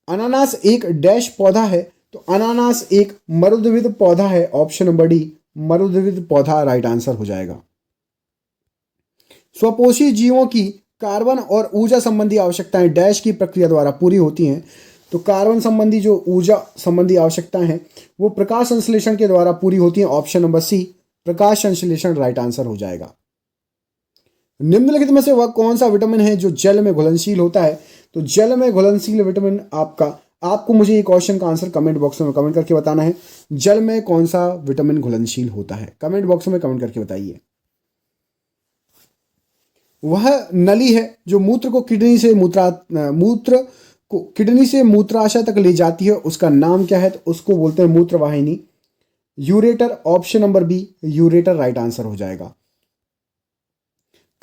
अनानास एक डैश पौधा है, तो अनानास एक मरुद्भिद पौधा है। ऑप्शन नंबर डी मरुद्भिद पौधा राइट आंसर हो जाएगा। स्वपोषी जीवों की कार्बन और ऊर्जा संबंधी आवश्यकताएं डैश की प्रक्रिया द्वारा पूरी होती हैं। तो कार्बन संबंधी जो ऊर्जा संबंधी आवश्यकताएं हैं वो प्रकाश संश्लेषण के द्वारा पूरी होती हैं। ऑप्शन नंबर सी प्रकाश संश्लेषण राइट आंसर हो जाएगा। निम्नलिखित में से वह कौन सा विटामिन है जो जल में घुलनशील होता है? तो जल में घुलनशील विटामिन आपको मुझे ये क्वेश्चन का आंसर कमेंट बॉक्स में कमेंट करके बताना है। जल में कौन सा विटामिन घुलनशील होता है? कमेंट बॉक्स में कमेंट करके बताइए। वह नली है जो मूत्र को किडनी से मूत्राशय तक ले जाती है, उसका नाम क्या है? तो उसको बोलते हैं मूत्रवाहिनी। Ureter, option number B ureter right answer हो जाएगा।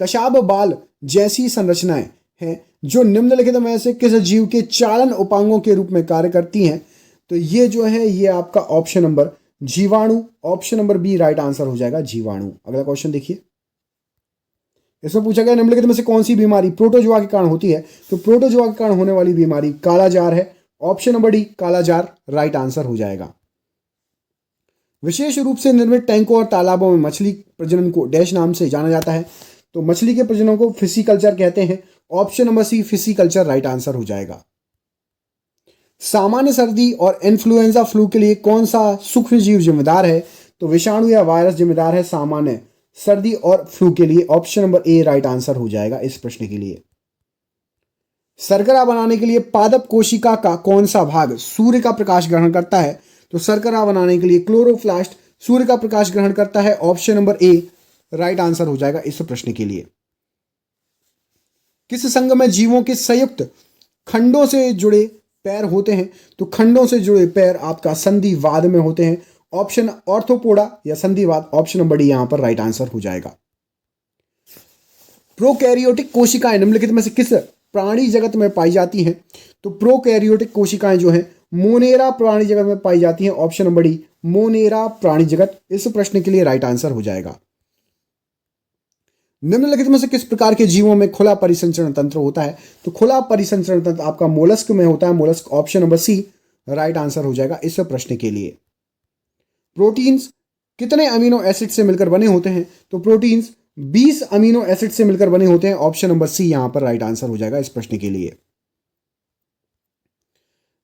कशाब बाल जैसी संरचनाएं हैं जो निम्नलिखित में से किस जीव के चालन उपांगों के रूप में कार्य करती हैं? तो ये जो है ये आपका ऑप्शन नंबर जीवाणु, option number B right answer हो जाएगा जीवाणु। अगला क्वेश्चन देखिए, इसमें पूछा गया निम्नलिखित में से कौन सी बीमारी प्रोटोजोआ के कारण होती है? तो प्रोटोजोआ के कारण होने वाली बीमारी कालाजार है। ऑप्शन नंबर डी कालाजार राइट आंसर हो जाएगा। विशेष रूप से निर्मित टैंकों और तालाबों में मछली प्रजनन को डैश नाम से जाना जाता है। तो मछली के प्रजनन को फिशिकल्चर कहते हैं। Option number C fish culture right answer हो जाएगा। सामान्य सर्दी और इन्फ्लुएंजा फ्लू के लिए कौन सा सूक्ष्म जीव जिम्मेदार है? तो विषाणु या वायरस जिम्मेदार है सामान्य सर्दी और फ्लू के लिए। Option number A right answer हो जाएगा इस प्रश्न के लिए। शर्करा बनाने के लिए पादप कोशिका का कौन सा भाग सूर्य का प्रकाश ग्रहण करता है? तो शर्करा बनाने के लिए क्लोरोप्लास्ट सूर्य का प्रकाश ग्रहण करता है। Option number A right answer हो जाएगा इस प्रश्न के लिए। किस संघ में जीवों के संयुक्त खंडों से जुड़े पैर होते हैं? तो खंडों से जुड़े पैर आपका संधिवाद में होते हैं। ऑप्शन ऑर्थोपोडा या संधिवाद, ऑप्शन नंबर डी यहां पर राइट आंसर हो जाएगा। प्रोकैरियोटिक कोशिकाएं निम्नलिखित में से किस प्राणी जगत में पाई जाती हैं? तो प्रोकैरियोटिक कोशिकाएं जो हैं मोनेरा प्राणी जगत में पाई जाती हैं। ऑप्शन नंबर डी मोनेरा प्राणी जगत इस प्रश्न के लिए राइट आंसर हो जाएगा। निम्नलिखित में से किस प्रकार के जीवों में खुला परिसंचरण तंत्र होता है? तो खुला परिसंचरण तंत्र आपका मोलस्क में होता है। Mollusc, option number C right answer हो जाएगा इस प्रश्न के लिए। प्रोटीन्स कितने अमीनो एसिड से मिलकर बने होते हैं? तो प्रोटीन्स 20 अमीनो एसिड से मिलकर बने होते हैं। ऑप्शन नंबर सी यहां पर राइट आंसर हो जाएगा इस प्रश्न के लिए।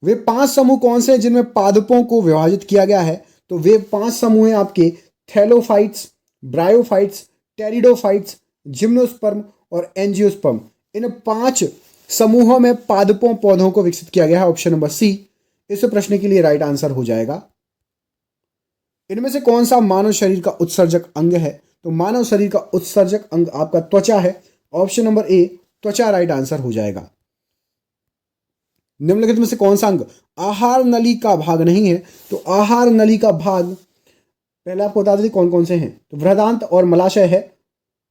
वे 5 समूह कौन से हैं जिनमें पादपों को विभाजित किया गया है? तो वे 5 समूह हैं आपके थैलोफाइट्स, ब्रायोफाइट्स, टेरिडोफाइट्स, जिम्नोस्पर्म और एंजियोस्पर्म। इन 5 समूहों में पादपों पौधों को विकसित किया गया है। ऑप्शन नंबर सी इस प्रश्न के लिए राइट आंसर हो जाएगा। इनमें से कौन सा मानव शरीर का उत्सर्जक अंग है? तो मानव शरीर का उत्सर्जक अंग आपका त्वचा है। ऑप्शन नंबर ए त्वचा राइट आंसर हो जाएगा। निम्नलिखित में से कौन सा अंग आहार नली का भाग नहीं है? तो आहार नली का भाग पहले आपको बता दें कौन कौन से हैं। तो बृहदांत और मलाशय है,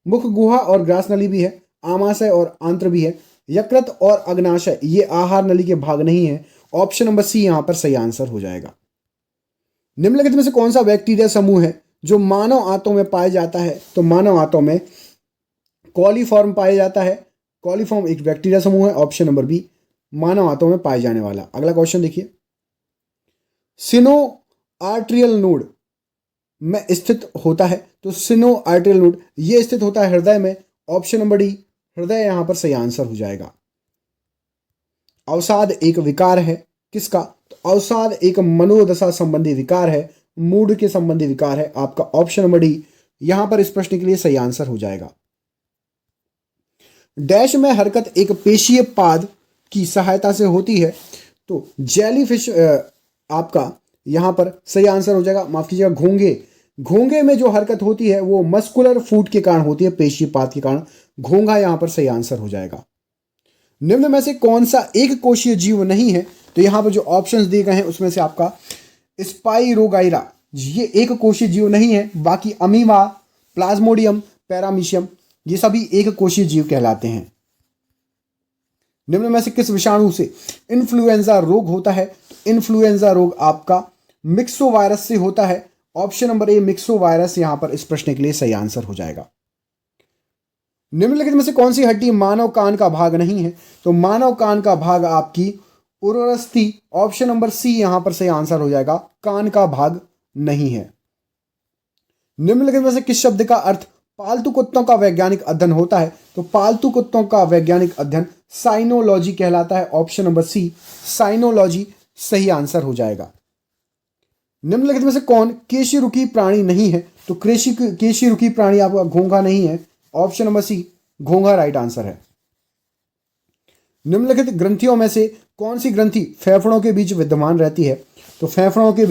मुख गुहा और ग्रास नली भी है, आमाशय और आंत्र भी है, यकृत और अग्नाशय ये आहार नली के भाग नहीं है। ऑप्शन नंबर सी यहां पर सही आंसर हो जाएगा। निम्नलिखित में से कौन सा बैक्टीरिया समूह है जो मानव आंतों में पाया जाता है? तो मानव आंतों में कॉलीफॉर्म पाया जाता है। कॉलीफॉर्म एक बैक्टीरिया समूह है। ऑप्शन नंबर बी मानव आंतों में पाए जाने वाला। अगला क्वेश्चन देखिए, सिनो आर्ट्रियल नोड में स्थित होता है। तो सिनो आर्ट्रियल नोड ये स्थित होता है हृदय में। ऑप्शन नंबर डी हृदय यहां पर सही आंसर हो जाएगा। अवसाद एक विकार है किसका? तो अवसाद एक मनोदशा संबंधी विकार है, मूड के संबंधी विकार है। आपका ऑप्शन नंबर डी यहां पर इस प्रश्न के लिए सही आंसर हो जाएगा। डैश में हरकत एक पेशीय पाद की सहायता से होती है। तो जेलीफिश आपका यहां पर सही आंसर हो जाएगा। माफ कीजिएगा, घोंगे में जो हरकत होती है वो मस्कुलर फूड के कारण होती है, पेशीय पाद के कारण। घोंघा यहां पर सही आंसर हो जाएगा। निम्न में से कौन सा एक कोशीय जीव नहीं है? तो यहां पर जो ऑप्शंस दिए गए हैं उसमें से आपका स्पाइरोगाइरा ये एक कोशीय जीव नहीं है। बाकी अमीबा, प्लाज्मोडियम, पैरामीशियम ये सभी एक कोशीय जीव कहलाते हैं। निम्न में से किस विषाणु से इन्फ्लुएंजा रोग होता है? इन्फ्लुएंजा रोग आपका मिक्सो वायरस से होता है। ऑप्शन नंबर ए मिक्सो वायरस यहां पर इस प्रश्न के लिए सही आंसर हो जाएगा। निम्नलिखित में से कौन सी हड्डी मानव कान का भाग नहीं है? तो मानव कान का भाग आपकी उरस्ती, ऑप्शन नंबर सी यहां पर सही आंसर हो जाएगा, कान का भाग नहीं है। निम्नलिखित में से किस शब्द का अर्थ पालतू कुत्तों का वैज्ञानिक अध्ययन होता है? तो पालतू कुत्तों का वैज्ञानिक अध्ययन साइनोलॉजी कहलाता है, ऑप्शन नंबर सी साइनोलॉजी सही आंसर हो जाएगा। निम्नलिखित में से कौन केशिरुकी प्राणी नहीं है? तो केशिरुकी प्राणी आपका घोंघा नहीं है, ऑप्शन नंबर सी घोंघा राइट आंसर है। निम्नलिखित ग्रंथियों में से कौन सी ग्रंथि फेफड़ों के बीच विद्यमान रहती है? तो फेफड़ों के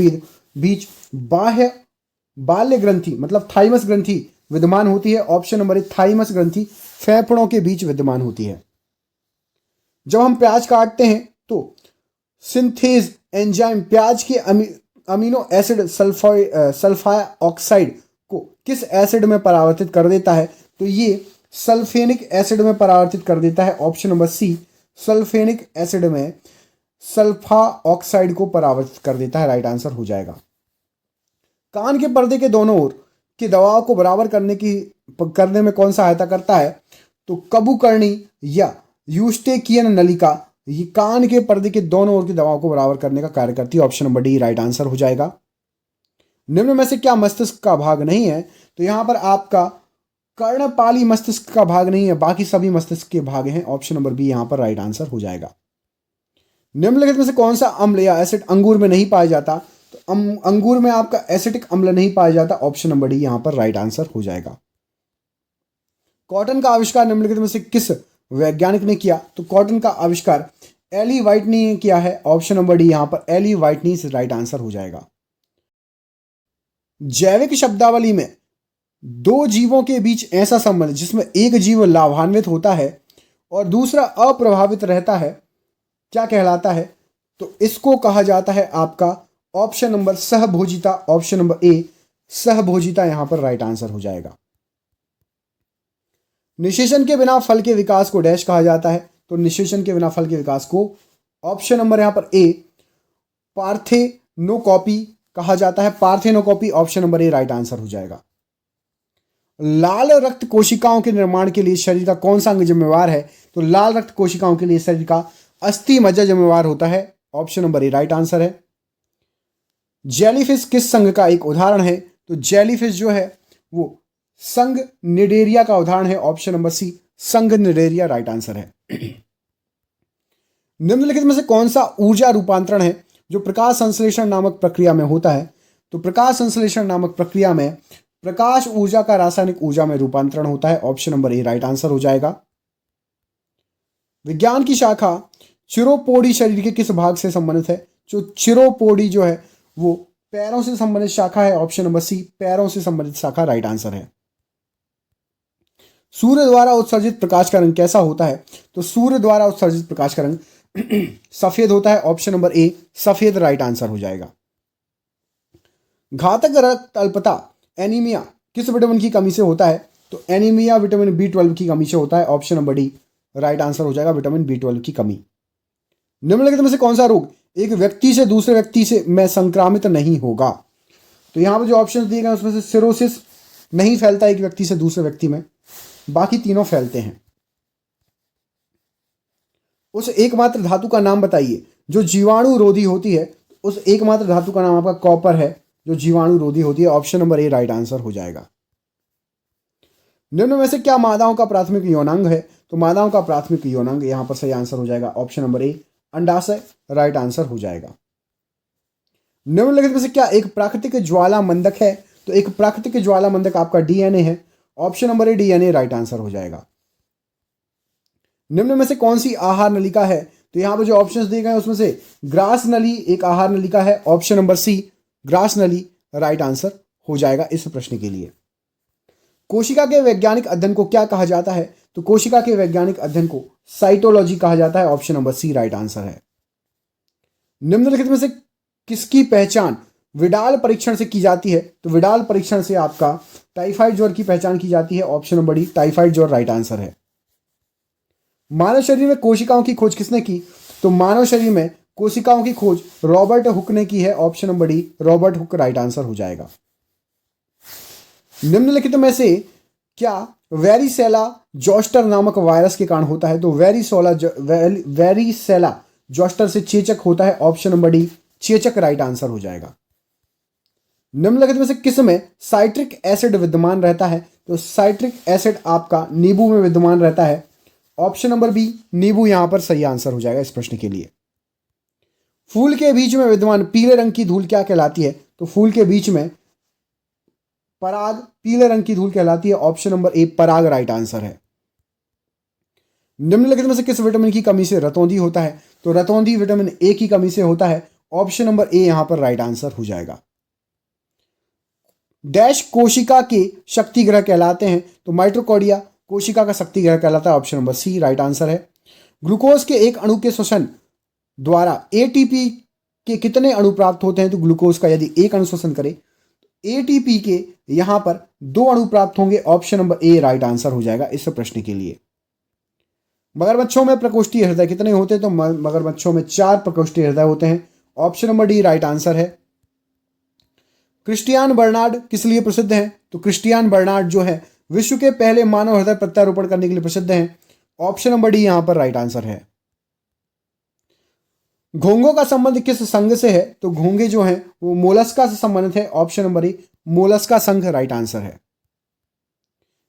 बीच बाह्य ग्रंथि मतलब थाइमस ग्रंथि विद्यमान होती है, ऑप्शन नंबर ए थाइमस ग्रंथि फेफड़ों के बीच विद्यमान होती है। जब हम प्याज काटते हैं तो सिंथेज एंजाइम प्याज के अमीनो एसिड सल्फा ऑक्साइड को किस एसिड में परावर्तित कर देता है? तो ये सल्फेनिक एसिड में परावर्तित कर देता है, option number C sulphenic acid में सल्फा ऑक्साइड को परावर्तित कर देता है, राइट आंसर हो जाएगा। कान के पर्दे के दोनों ओर के दबाव को बराबर करने में कौन सहायता करता है? तो कबूकर्णी या यूस्टेकियन नलिका ये कान के पर्दे के दोनों ओर के दबाव को बराबर करने का कार्य करती है, option number D right answer हो जाएगा। निम्न में से क्या मस्तिष्क का भाग नहीं है? तो यहां पर आपका कर्णपाली मस्तिष्क का भाग नहीं है, बाकी सभी मस्तिष्क के भाग हैं, ऑप्शन नंबर बी यहां पर राइट आंसर हो जाएगा। निम्नलिखित में से कौन सा अम्ल या एसिड अंगूर में नहीं पाया जाता? तो अंगूर में आपका एसिटिक अम्ल नहीं पाया जाता, ऑप्शन नंबर डी यहां पर राइट आंसर हो जाएगा। कॉटन का आविष्कार निम्नलिखित में से किस वैज्ञानिक ने किया? तो कॉटन का आविष्कार एली व्हाइटनी ने किया है, ऑप्शन नंबर डी यहां पर एली व्हाइटनी से राइट आंसर हो जाएगा। जैविक शब्दावली में दो जीवों के बीच ऐसा संबंध जिसमें एक जीव लाभान्वित होता है और दूसरा अप्रभावित रहता है क्या कहलाता है? तो इसको कहा जाता है आपका ऑप्शन नंबर सहभोजिता, ऑप्शन नंबर ए सहभोजिता यहां पर राइट आंसर हो जाएगा। निषेचन के बिना फल के विकास को डैश कहा जाता है? तो निषेचन के बिना फल के विकास को ऑप्शन नंबर यहां पर ए पार्थेनोकॉपी कहा जाता है, parthenocarpy option number A right answer हो जाएगा। लाल रक्त कोशिकाओं के निर्माण के लिए शरीर का कौन सा अंग जिम्मेवार है? तो लाल रक्त कोशिकाओं के लिए शरीर का अस्थि मज्जा जिम्मेवार होता है, option number A right answer है। जेलीफिश किस संघ का एक उदाहरण है? तो जेलीफिश जो है वो संघ निडेरिया का उदाहरण है, ऑप्शन नंबर सी संघ निडेरिया राइट आंसर है। निम्नलिखित में से कौन सा ऊर्जा रूपांतरण है जो प्रकाश संश्लेषण नामक प्रक्रिया में होता है? तो प्रकाश संश्लेषण नामक प्रक्रिया में प्रकाश ऊर्जा का रासायनिक ऊर्जा में रूपांतरण होता है, option number A right answer हो जाएगा। विज्ञान की शाखा चिरोपोडी शरीर के किस भाग से संबंधित है? जो चिरोपोडी जो है वो पैरों से संबंधित शाखा है, ऑप्शन नंबर सी पैरों से संबंधित शाखा राइट आंसर है। सूर्य द्वारा उत्सर्जित प्रकाश का रंग कैसा होता है? तो सूर्य द्वारा उत्सर्जित प्रकाश का रंग सफेद होता है, ऑप्शन नंबर ए सफेद राइट आंसर हो जाएगा। घातक रक्त अल्पता एनीमिया किस विटामिन की कमी से होता है? तो एनीमिया विटामिन B12 की कमी से होता है, option number D right answer हो जाएगा, विटामिन B12 की कमी। निम्नलिखित में से कौन सा रोग एक व्यक्ति से दूसरे व्यक्ति से में संक्रामित नहीं होगा? तो यहां पर जो ऑप्शन दिए गए उसमें से सिरोसिस नहीं फैलता एक व्यक्ति से दूसरे व्यक्ति में, बाकी तीनों फैलते हैं। उस एकमात्र धातु का नाम बताइए जो जीवाणु रोधी होती है। उस एकमात्र धातु का नाम आपका कॉपर है जो जीवाणु रोधी होती है, option number A right answer हो जाएगा। निम्न में से क्या मादाओं का प्राथमिक यौनांग है? तो मादाओं का प्राथमिक यौनांग यहां पर सही आंसर हो जाएगा, ऑप्शन नंबर ए अंडाशय राइट आंसर हो जाएगा। निम्नलिखित में से क्या एक प्राकृतिक ज्वाला मंदक है? तो एक प्राकृतिक ज्वाला मंदक आपका डीएनए है, ऑप्शन नंबर ए डीएनए राइट आंसर हो जाएगा। निम्न में से कौन सी आहार नलिका है? तो यहां पर जो ऑप्शंस दिए गए उसमें से ग्रास नली एक आहार नलिका है, ऑप्शन नंबर सी ग्रास नली राइट आंसर हो जाएगा इस प्रश्न के लिए। कोशिका के वैज्ञानिक अध्ययन को क्या कहा जाता है? तो कोशिका के वैज्ञानिक अध्ययन को साइटोलॉजी कहा जाता है, option number C right answer है। निम्नलिखित में से किसकी पहचान विडाल परीक्षण से की जाती है? तो विडाल परीक्षण से आपका टाइफाइड ज्वर की पहचान की जाती है, ऑप्शन नंबर डी टाइफाइड ज्वर राइट आंसर है। मानव शरीर में कोशिकाओं की खोज किसने की? तो मानव शरीर में कोशिकाओं की खोज रॉबर्ट हुक ने की है, option number D Robert Hooke right answer हो जाएगा। निम्नलिखित में से क्या वेरिसेला जोस्टर नामक वायरस के कारण होता है? तो वेरिसेला जोस्टर से चेचक होता है, ऑप्शन नंबर डी चेचक राइट आंसर हो जाएगा। निम्नलिखित में से किस में साइट्रिक एसिड विद्यमान रहता है? तो साइट्रिक एसिड आपका नींबू में विद्यमान रहता है, ऑप्शन नंबर बी नींबू यहां पर सही आंसर हो जाएगा इस प्रश्न के लिए। फूल के बीच में विद्यमान पीले रंग की धूल क्या कहलाती है? तो फूल के बीच में पराग पीले रंग की धूल कहलाती है, ऑप्शन नंबर ए पराग राइट आंसर है। निम्नलिखित में से किस विटामिन की कमी से रतौंधी होता है? तो रतौंधी विटामिन ए की कमी से होता है, ऑप्शन नंबर ए यहां पर राइट आंसर हो जाएगा। डैश कोशिका के शक्ति ग्रह कहलाते हैं? तो माइटोकॉन्ड्रिया कोशिका का शक्ति ग्रह कहलाता है, option number C right answer है। ग्लूकोज के एक अणु के श्वसन द्वारा एटीपी के कितने अणु प्राप्त होते हैं? तो ग्लूकोज का यदि एक अणु श्वसन करे एटीपी के यहां पर 2 अणु प्राप्त होंगे, option number A right answer हो जाएगा इस प्रश्न के लिए। मगरमच्छों में प्रकोष्ठीय हृदय कितने होते हैं? तो मगरमच्छों में 4 प्रकोष्ठीय हृदय होते हैं, option number D right answer है। क्रिस्टियान बर्नार्ड किस लिए प्रसिद्ध हैं? तो क्रिस्टियान बर्नार्ड जो है विश्व के पहले मानव हृदय प्रत्यारोपण करने के लिए प्रसिद्ध हैं, ऑप्शन नंबर डी यहां पर राइट आंसर है। घोंघों का संबंध किस संघ से है? तो घोंघे जो हैं वो मोलस्का से संबंधित है, ऑप्शन नंबर ए मोलस्का संघ राइट आंसर है।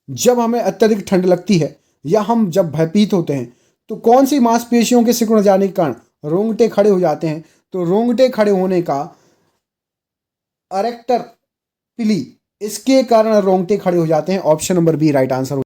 जब हमें अत्यधिक ठंड लगती है या हम जब भयभीत होते हैं तो कौन सी मांसपेशियों के सिकुड़ जाने के कारण रोंगटे खड़े हो जाते हैं? तो रोंगटे खड़े होने का अरेक्टर पिली इसके कारण रोंगटे खड़े हो जाते हैं, option number B right answer.